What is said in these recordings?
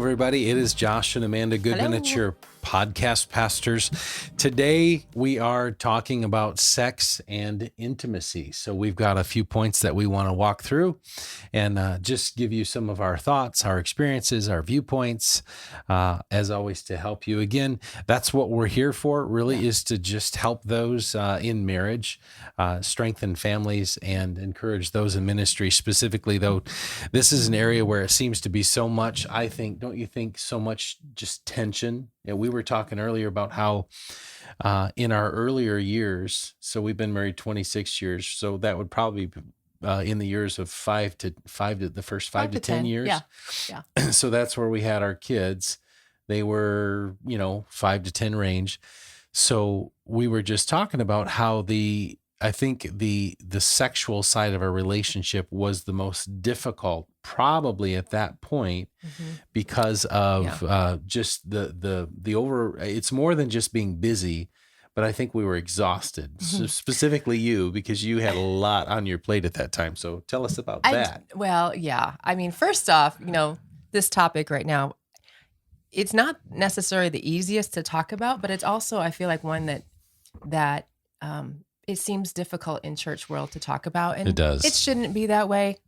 everybody. It is Josh and Amanda Goodman. Hello. It's your podcast pastors. Today, we are talking about sex and intimacy. So we've got a few points that we want to walk through and just give you some of our thoughts, our experiences, our viewpoints, as always, to help you. Again, that's what we're here for, really, is to just help those in marriage, strengthen families, and encourage those in ministry. Specifically, though, this is an area where it seems to be so much, I think, don't you think, so much just tension? Yeah, we were talking earlier about how in our earlier years, so we've been married 26 years, so that would probably be in the years of five to the first 5 to 10 years. Yeah. So that's where we had our kids. They were, 5 to 10 range. So we were just talking about how I think the sexual side of our relationship was the most difficult, probably at that point, because of just the over. It's more than just being busy, but I think we were exhausted. So specifically you, because you had a lot on your plate at that time. So tell us about that. Well, yeah. I mean, first off, this topic right now, it's not necessarily the easiest to talk about, but it's also, I feel like, one that it seems difficult in church world to talk about. And it does. It shouldn't be that way,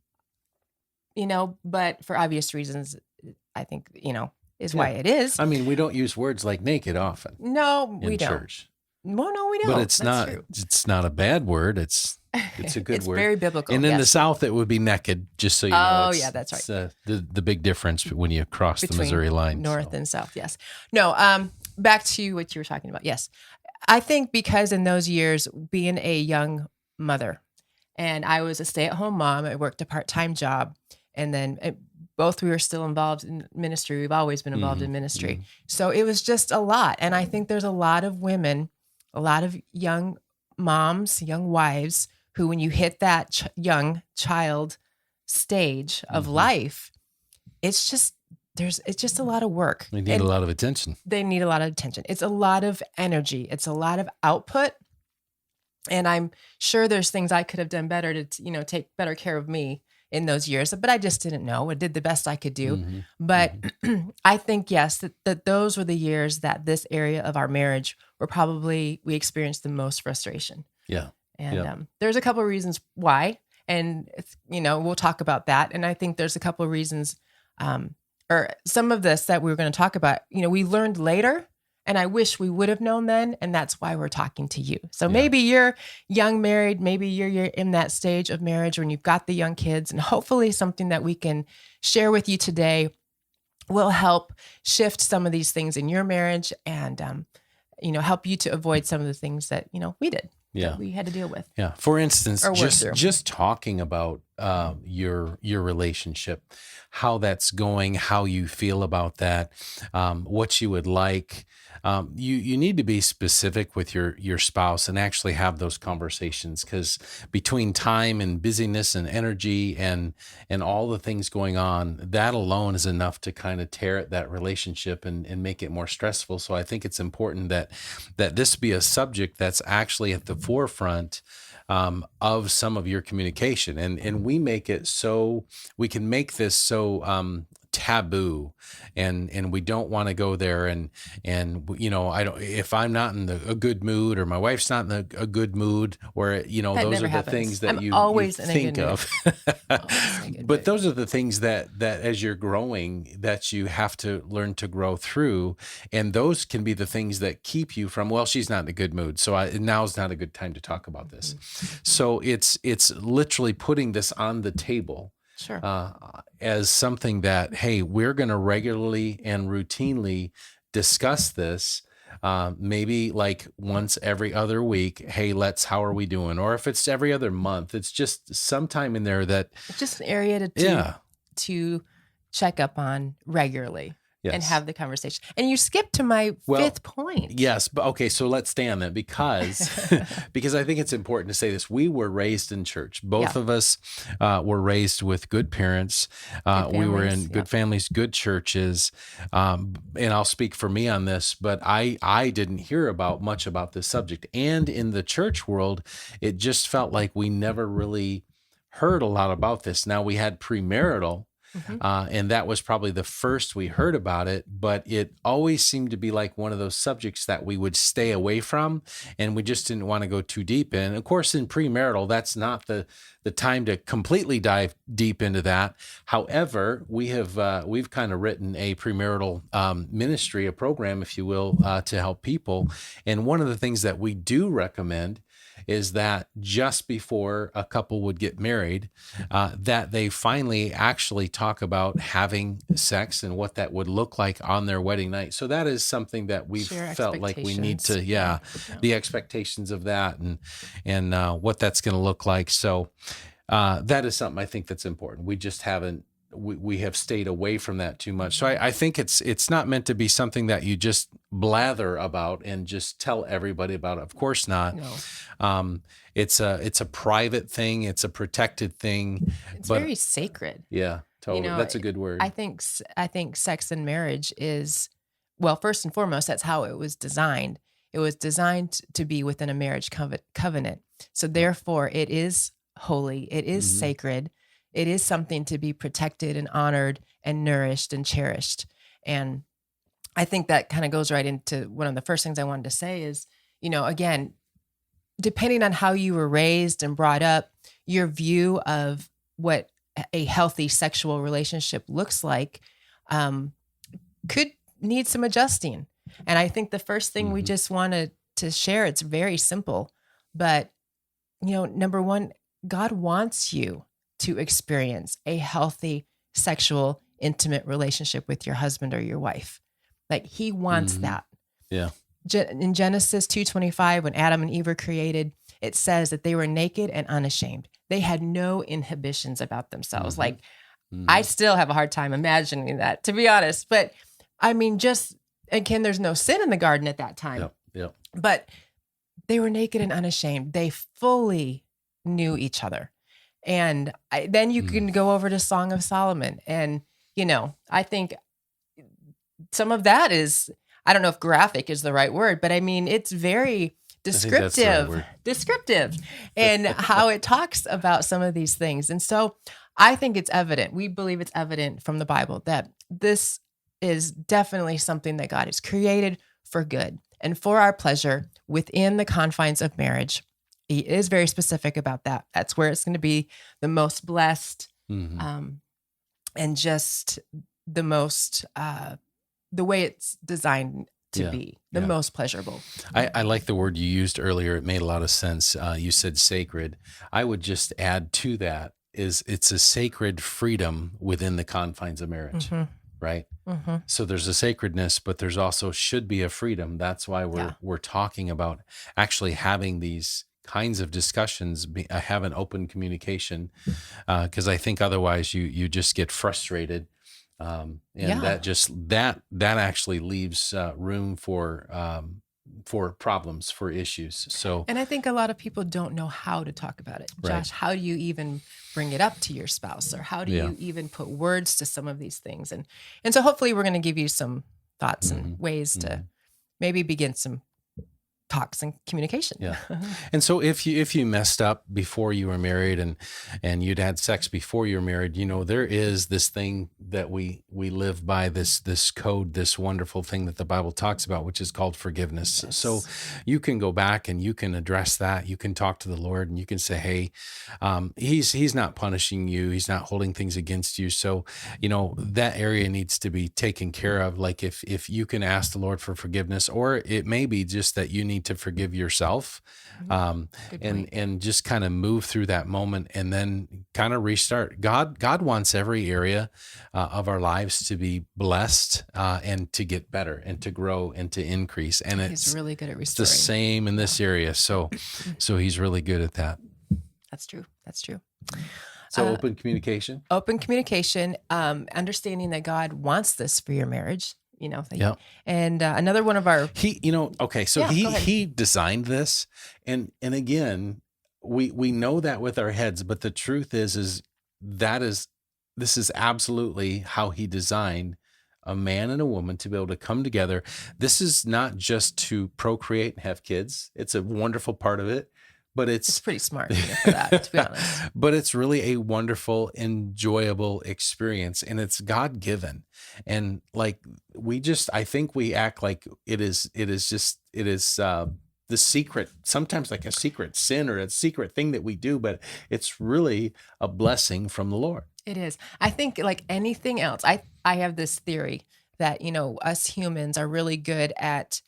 but for obvious reasons, I think, is why it is. I mean, we don't use words like naked often. No, we don't. Church. Well, no, we don't. But it's not. True. It's not a bad word. It's a good it's word. It's very biblical. And in the South, it would be naked. Just so you know. Oh, yeah, that's right. It's the big difference when you cross the Missouri line. North and South. Yes. No. Back to what you were talking about. Yes, I think because in those years, being a young mother, and I was a stay-at-home mom. I worked a part-time job, and then both we were still involved in ministry. We've always been involved in ministry. So it was just a lot. And I think there's a lot of women, a lot of young moms, young wives who, when you hit that young child stage of life, it's just a lot of work. They need a lot of attention. They need a lot of attention. It's a lot of energy. It's a lot of output. And I'm sure there's things I could have done better to, take better care of me in those years, but I just didn't know. I did the best I could do. But I think, yes, that those were the years that this area of our marriage we experienced the most frustration. Yeah. And there's a couple of reasons why, and we'll talk about that. And I think there's a couple of reasons, or some of this that we were going to talk about, we learned later, and I wish we would have known then. And that's why we're talking to you. So maybe you're young married, maybe you're in that stage of marriage when you've got the young kids, and hopefully something that we can share with you today will help shift some of these things in your marriage and, help you to avoid some of the things that, we did. Yeah. That we had to deal with. Yeah. For instance, Or work through. just talking about your relationship, how that's going, how you feel about that, what you would like. You need to be specific with your spouse and actually have those conversations, because between time and busyness and energy and all the things going on, that alone is enough to kind of tear at that relationship and make it more stressful. So I think it's important that this be a subject that's actually at the forefront of some of your communication, and we can make this so taboo, and we don't want to go there, and I don't, if I'm not in a good mood, or my wife's not in a good mood, or those are the things that you think of. But those are the things that as you're growing, that you have to learn to grow through, and those can be the things that keep you from, well, she's not in a good mood, so now's not a good time to talk about this. So it's literally putting this on the table. Sure. As something that, hey, we're going to regularly and routinely discuss this, maybe like once every other week. Hey, how are we doing? Or if it's every other month, it's just sometime in there that It's just an area to check up on regularly. Yes. And have the conversation. And you skipped to my fifth point. Yes. But okay. So let's stay on that because I think it's important to say this. We were raised in church. Both of us were raised with good parents. We were in good families, good churches. And I'll speak for me on this, but I didn't hear much about this subject. And in the church world, it just felt like we never really heard a lot about this. Now, we had premarital, Mhm. And that was probably the first we heard about it, but it always seemed to be like one of those subjects that we would stay away from, and we just didn't want to go too deep in. Of course, in premarital, that's not the time to completely dive deep into that. However, we've kind of written a premarital ministry, a program, if you will, to help people. And one of the things that we do recommend is that just before a couple would get married, that they finally actually talk about having sex and what that would look like on their wedding night. So that is something that we've Share felt like we need to, expectations. Yeah. Yeah. the expectations of that, and what that's going to look like. So that is something I think that's important. We just haven't. We have stayed away from that too much. So I think it's not meant to be something that you just blather about and just tell everybody about it. Of course not. No. It's a private thing. It's a protected thing. It's But very sacred. yeah, totally. know, That's a good word. I think sex and marriage is, well, first and foremost, that's how it was designed. It was designed to be within a marriage covenant. So therefore, it is holy. It is Mhm. sacred. It is something to be protected and honored and nourished and cherished. And I think that kind of goes right into one of the first things I wanted to say is, again, depending on how you were raised and brought up, your view of what a healthy sexual relationship looks like could need some adjusting. And I think the first thing we Mhm. just wanted to share, it's very simple, but number one, God wants you to experience a healthy sexual intimate relationship with your husband or your wife. Like he wants Mhm. that. Yeah. In Genesis 2:25, when Adam and Eve were created, it says that they were naked and unashamed. They had no inhibitions about themselves. Mhm. Like Mhm. I still have a hard time imagining that, to be honest. But I mean, just again, there's no sin in the garden at that time. Yep. Yep. But they were naked and unashamed. They fully knew each other. And then you can go over to Song of Solomon. And, I think some of that is, I don't know if graphic is the right word, but I mean, it's very I think that's the right word. descriptive and how it talks about some of these things. And so I think it's evident. We believe it's evident from the Bible that this is definitely something that God has created for good and for our pleasure within the confines of marriage. He is very specific about that. That's where it's going to be the most blessed, Mhm. and just the most, the way it's designed to Yeah. be, the Yeah. most pleasurable. I like the word you used earlier. It made a lot of sense. You said sacred. I would just add to that is it's a sacred freedom within the confines of marriage, Mhm. right? Mhm. So there's a sacredness, but there's also should be a freedom. That's why Yeah. we're talking about actually having these kinds of discussions, have an open communication, because I think otherwise you just get frustrated, and Yeah. that actually leaves room for problems, for issues. So And I think a lot of people don't know how to talk about it. Right. Josh, how do you even bring it up to your spouse, or how do Yeah. you even put words to some of these things? And so hopefully we're going to give you some thoughts and Mhm. ways to Mhm. maybe begin some talks and communication. Yeah. And so if you messed up before you were married and you'd had sex before you were married, there is this thing that we live by, this code, this wonderful thing that the Bible talks about, which is called forgiveness. Yes. So you can go back and you can address that. You can talk to the Lord and you can say, hey, he's not punishing you. He's not holding things against you. So, that area needs to be taken care of. Like if you can ask the Lord for forgiveness, or it may be just that you need to forgive yourself, Good and point. and just kind of move through that moment and then kind of restart. God wants every area of our lives to be blessed, and to get better and to grow and to increase. And He's really good at it's the restoring. same in this area. So he's really good at that. That's true. That's true. So Uh, open communication. Open communication, understanding that God wants this for your marriage, Yeah. and another one of our, Okay, so Yeah, go ahead. he designed this, and again, we know that with our heads, but the truth is this is absolutely how he designed a man and a woman to be able to come together. This is not just to procreate and have kids. It's a wonderful part of it, but It's pretty smart for that, to be honest. but it's really a wonderful, enjoyable experience, and it's God given. And like I think we act like it is the secret, sometimes like a secret sin or a secret thing that we do, but it's really a blessing from the Lord. It is. I think like anything else, I have this theory that, us humans are really good at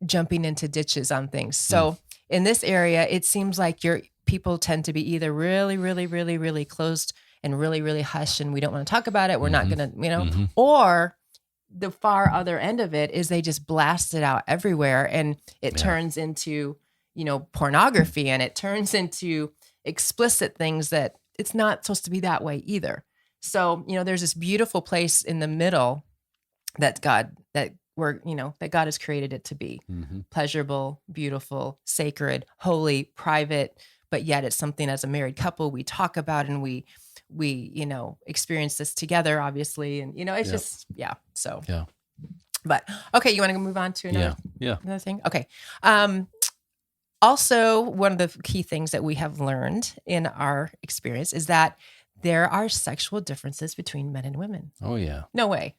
jumping into ditches on things. So in this area, it seems like your people tend to be either really, really, really, really closed and really, really hush, and we don't want to talk about it. We're not going to, or the far other end of it is they just blast it out everywhere, and it turns into, pornography, and it turns into explicit things that it's not supposed to be that way either. So, there's this beautiful place in the middle that God has created it to be pleasurable, beautiful, sacred, holy, private, but yet it's something as a married couple we talk about, and we experience this together, obviously. And, it's just, so, but okay. You want to move on to another thing? Okay. Also, one of the key things that we have learned in our experience is that there are sexual differences between men and women. Oh yeah. No way.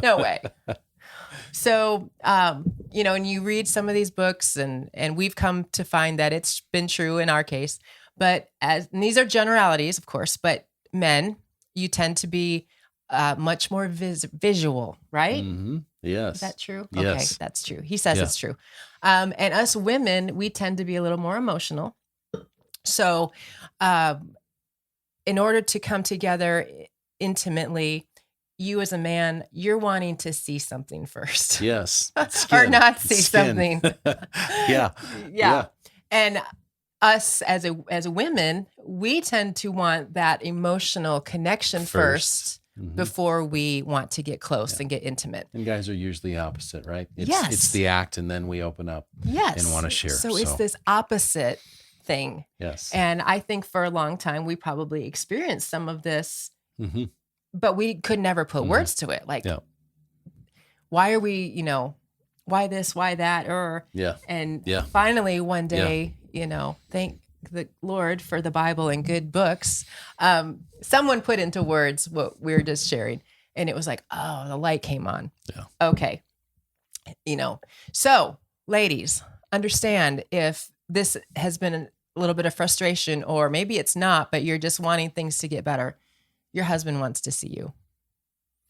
No way. So, and you read some of these books, and we've come to find that it's been true in our case. But and these are generalities, of course, but men, you tend to be much more visual, right? Yes. Is that true? Yes. Okay, that's true. He says it's true. And us women, we tend to be a little more emotional. So, in order to come together intimately, you as a man, you're wanting to see something first. Yes. Or not see something. Yeah. And us as women, we tend to want that emotional connection first before we want to get close and get intimate. And guys are usually opposite, right? Yes. It's the act, and then we open up and want to share. So it's this opposite thing. Yes. And I think for a long time, we probably experienced some of this, but we could never put words to it. Like, why are we, why this, why that? And finally one day, thank the Lord for the Bible and good books. Someone put into words what we were just sharing, and it was like, oh, the light came on. Yeah. Okay. So ladies, understand if this has been a little bit of frustration, or maybe it's not, but you're just wanting things to get better. Your husband wants to see you.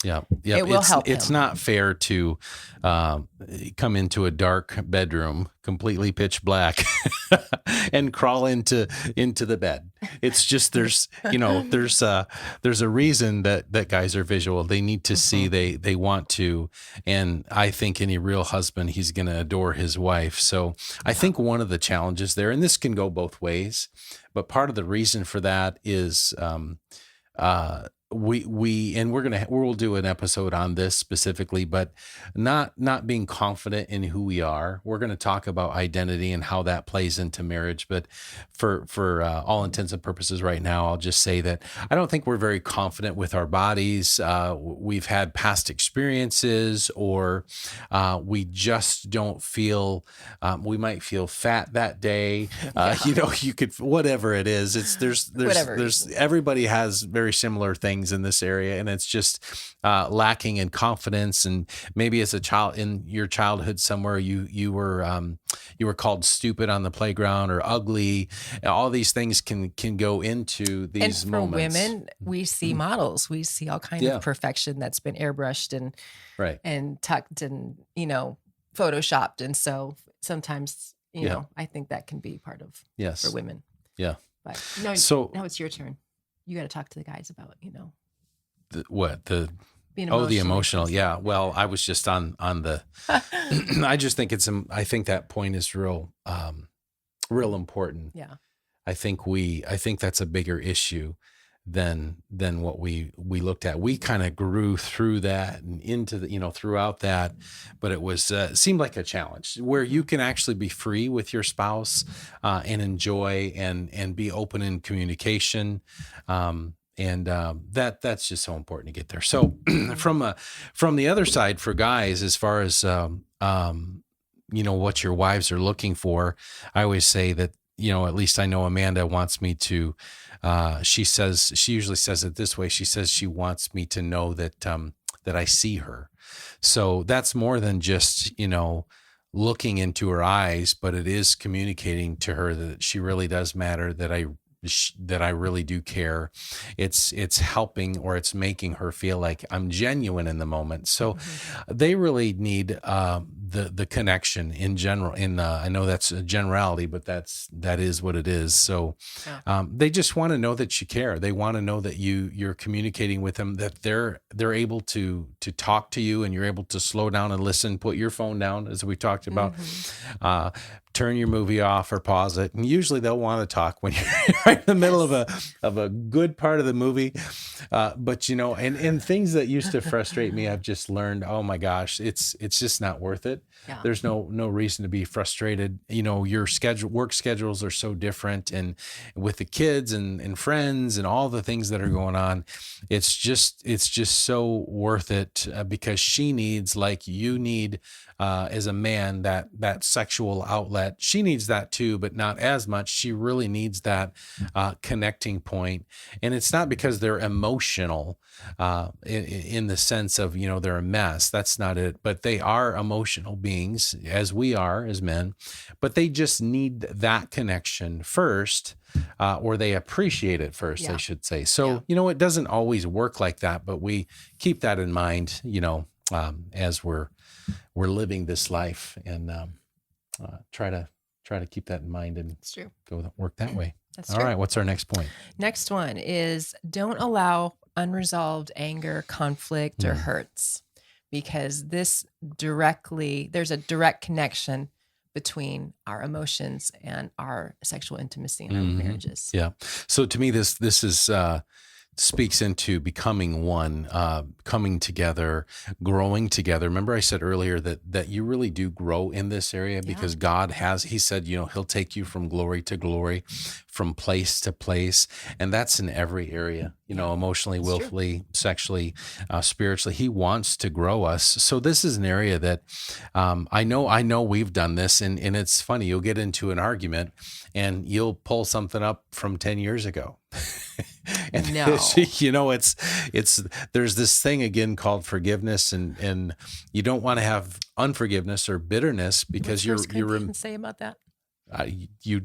Yeah. It will help him. It's not fair to come into a dark bedroom, completely pitch black, and crawl into the bed. It's just there's a reason that guys are visual. They need to see. They want to, and I think any real husband, he's going to adore his wife. So I think one of the challenges there, and this can go both ways, but part of the reason for that is we'll do an episode on this specifically, but not being confident in who we are. We're going to talk about identity and how that plays into marriage. But for all intents and purposes right now, I'll just say that I don't think we're very confident with our bodies. We've had past experiences, or we just don't feel, we might feel fat that day. You could, whatever it is, there's everybody has very similar things in this area, and it's just lacking in confidence. And maybe as a child in your childhood somewhere, you were called stupid on the playground or ugly. All these things can go into these moments. And for women, we see models. We see all kinds of perfection that's been airbrushed and tucked and photoshopped. And so sometimes I think that can be part of for women. Yeah. But now it's your turn. You got to talk to the guys about, being emotional. The emotional. Yeah. Well, I was just on the, I just think I think that point is real important. Yeah. I think that's a bigger issue than what we looked at. We kind of grew through that and into the, throughout that, but it was, seemed like a challenge where you can actually be free with your spouse, and enjoy and be open in communication. That's just so important to get there. So from the other side for guys, as far as, what your wives are looking for. I always say that, at least I know Amanda wants me to, she usually says it this way. She says she wants me to know that I see her. So that's more than just, looking into her eyes, but it is communicating to her that she really does matter, that I really do care. It's helping, or it's making her feel like I'm genuine in the moment. So they really need the connection in general. I know that's a generality, but that is what it is. So they just want to know that you care. They want to know that you're communicating with them, that they're able to talk to you, and you're able to slow down and listen. Put your phone down, as we talked about. Turn your movie off or pause it. And usually they'll want to talk when you're right in the middle of a good part of the movie. But and things that used to frustrate me, I've just learned, oh my gosh, it's just not worth it. Yeah. There's no reason to be frustrated. Your work schedules are so different, and with the kids and friends and all the things that are going on, it's just so worth it, because she needs, like you need, as a man, that sexual outlet. She needs that too, but not as much. She really needs that connecting point. And it's not because they're emotional in the sense of, they're a mess. That's not it. But they are emotional beings, as we are as men, but they just need that connection first, or they appreciate it first, I should say. So, it doesn't always work like that, but we keep that in mind, as we're living this life, and try to keep that in mind, and It's true. work that way. That's All true. right. What's our next point? Next one is, don't allow unresolved anger, conflict, or hurts, because there's a direct connection between our emotions and our sexual intimacy in our marriages. Yeah. So to me, this is speaks into becoming one, coming together, growing together. Remember, I said earlier that you really do grow in this area, because God he said, he'll take you from glory to glory, from place to place. And that's in every area, emotionally, willfully, sexually, spiritually. He wants to grow us. So this is an area that I know we've done this, and it's funny. You'll get into an argument and you'll pull something up from 10 years ago. And No. it's there's this thing again called forgiveness, and you don't want to have unforgiveness or bitterness, because What's 1 Corinthians say about that? you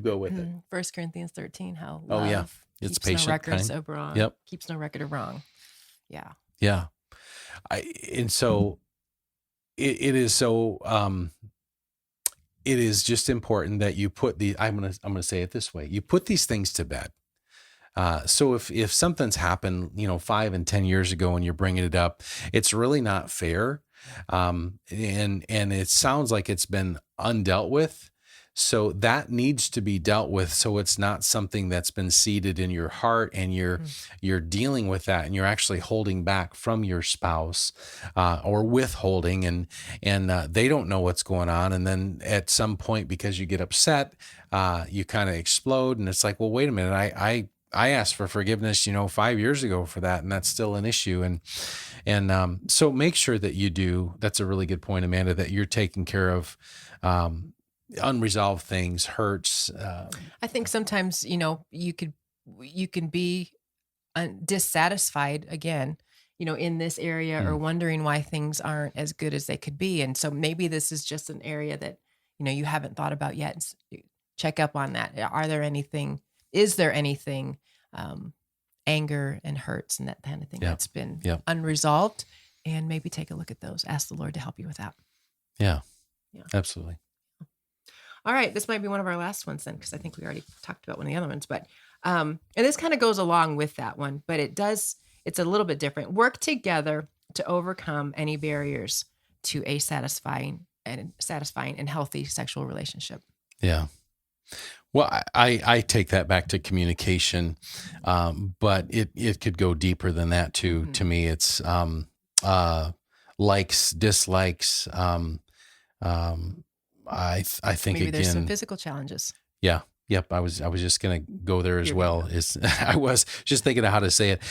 go with it. 1 Corinthians 13, how Oh, yeah. love It's keeps patient, no records kind. of wrong. Yep. Keeps no record of wrong. Yeah. Yeah. And so it is so it is just important that you put I'm gonna say it this way: you put these things to bed. So if something's happened, 5 and 10 years ago, and you're bringing it up, it's really not fair. And it sounds like it's been undealt with. So that needs to be dealt with. So it's not something that's been seated in your heart, and you're dealing with that, and you're actually holding back from your spouse, or withholding, and they don't know what's going on. And then at some point, because you get upset, you kind of explode, and it's like, well, wait a minute, I asked for forgiveness, 5 years ago for that, and that's still an issue. And so make sure that you do. That's a really good point, Amanda, that you're taking care of unresolved things, hurts. I think sometimes, you can be dissatisfied again, in this area, or wondering why things aren't as good as they could be. And so maybe this is just an area that, you haven't thought about yet. Check up on that. Is there anything, anger and hurts and that kind of thing that's been unresolved? And maybe take a look at those. Ask the Lord to help you with that. Yeah, absolutely. All right. This might be one of our last ones then, because I think we already talked about one of the other ones. But, and this kind of goes along with that one, but it's a little bit different. Work together to overcome any barriers to a satisfying and healthy sexual relationship. Yeah. Well, I take that back to communication, but it could go deeper than that too. To me, it's likes, dislikes. I think Maybe again, there's some physical challenges. yeah, Yep, I was just gonna go there as You're well. Is I was just thinking of how to say it.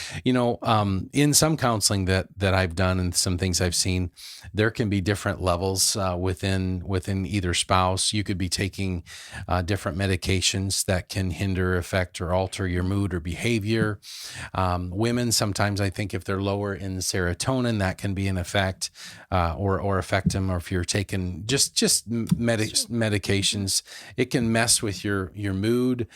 In some counseling that I've done and some things I've seen, there can be different levels within either spouse. You could be taking different medications that can hinder, affect, or alter your mood or behavior. Women sometimes, I think, if they're lower in serotonin, that can be an effect or affect them. Or if you're taking just medications, it can mess with your mood.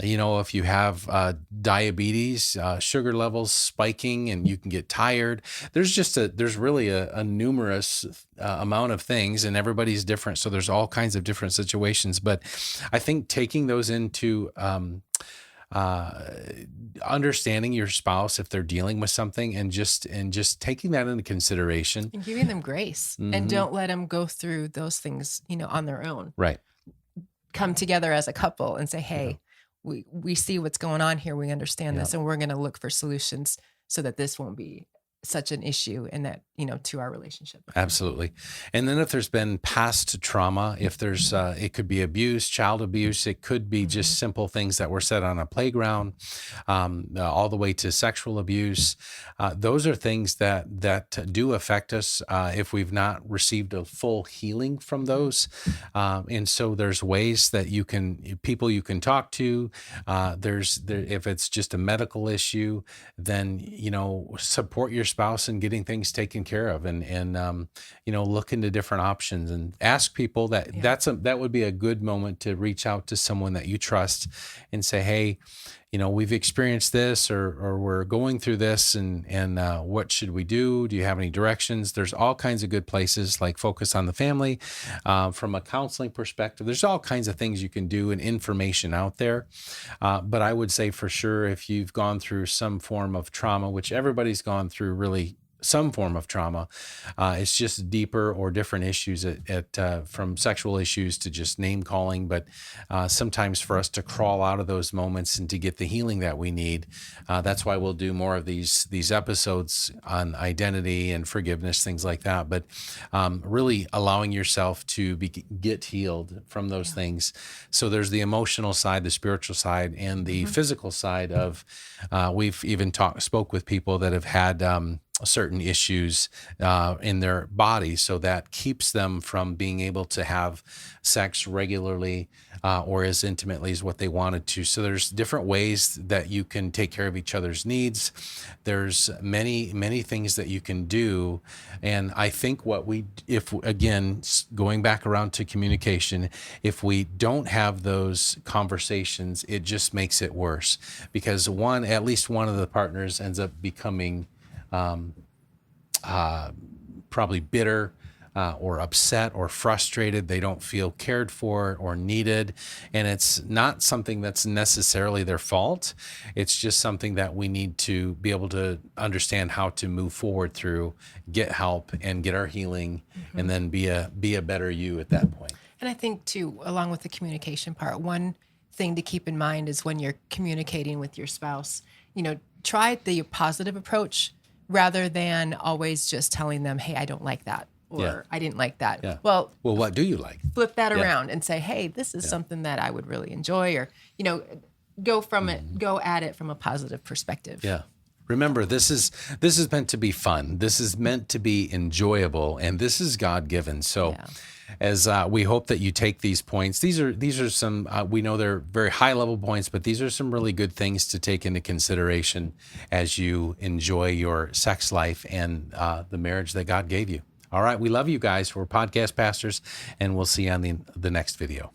If you have diabetes, sugar levels spiking, and you can get tired. There's really a numerous amount of things, and everybody's different. So there's all kinds of different situations. But I think taking those into understanding your spouse if they're dealing with something, and just taking that into consideration. And giving them grace, and Mhm. don't let them go through those things, on their own. Right. Come together as a couple and say, Yeah. hey, we see what's going on here. We understand Yeah. this, and we're going to look for solutions so that this won't be such an issue in that, to our relationship. Absolutely. And then if there's been past trauma, if there's, it could be abuse, child abuse, it could be just simple things that were said on a playground, all the way to sexual abuse. Those are things that do affect us if we've not received a full healing from those. And so there's ways that people you can talk to. If it's just a medical issue, then, support your spouse in getting things taken care of, and look into different options and ask people that would be a good moment to reach out to someone that you trust and say, hey, we've experienced this, or we're going through this, and what should we do? Do you have any directions? There's all kinds of good places like Focus on the Family. From a counseling perspective, there's all kinds of things you can do and information out there. But I would say for sure, if you've gone through some form of trauma, which everybody's gone through really some form of trauma, it's just deeper or different issues from sexual issues to just name calling. But sometimes for us to crawl out of those moments and to get the healing that we need, that's why we'll do more of these episodes on identity and forgiveness, things like that. But really allowing yourself to get healed from those things. So there's the emotional side, the spiritual side, and the physical side of. We've even spoke with people that have had certain issues in their body, so that keeps them from being able to have sex regularly or as intimately as what they wanted to. So there's different ways that you can take care of each other's needs. There's many things that you can do. And I think going back around to communication, if we don't have those conversations, it just makes it worse, because at least one of the partners ends up becoming probably bitter or upset or frustrated. They don't feel cared for or needed. And it's not something that's necessarily their fault. It's just something that we need to be able to understand how to move forward through, get help, and get our healing, and then be a better you at that point. And I think too, along with the communication part, one thing to keep in mind is when you're communicating with your spouse, try the positive approach rather than always just telling them, hey, I don't like that, or I didn't like that. Yeah. Well, What do you like? flip that around and say, hey, this is something that I would really enjoy, or, go at it from a positive perspective. Yeah. Remember, this is meant to be fun. This is meant to be enjoyable, and this is God-given. So as we hope that you take these points, these are some, we know they're very high level points, but these are some really good things to take into consideration as you enjoy your sex life and the marriage that God gave you. All right. We love you guys. We're podcast pastors, and we'll see you on the next video.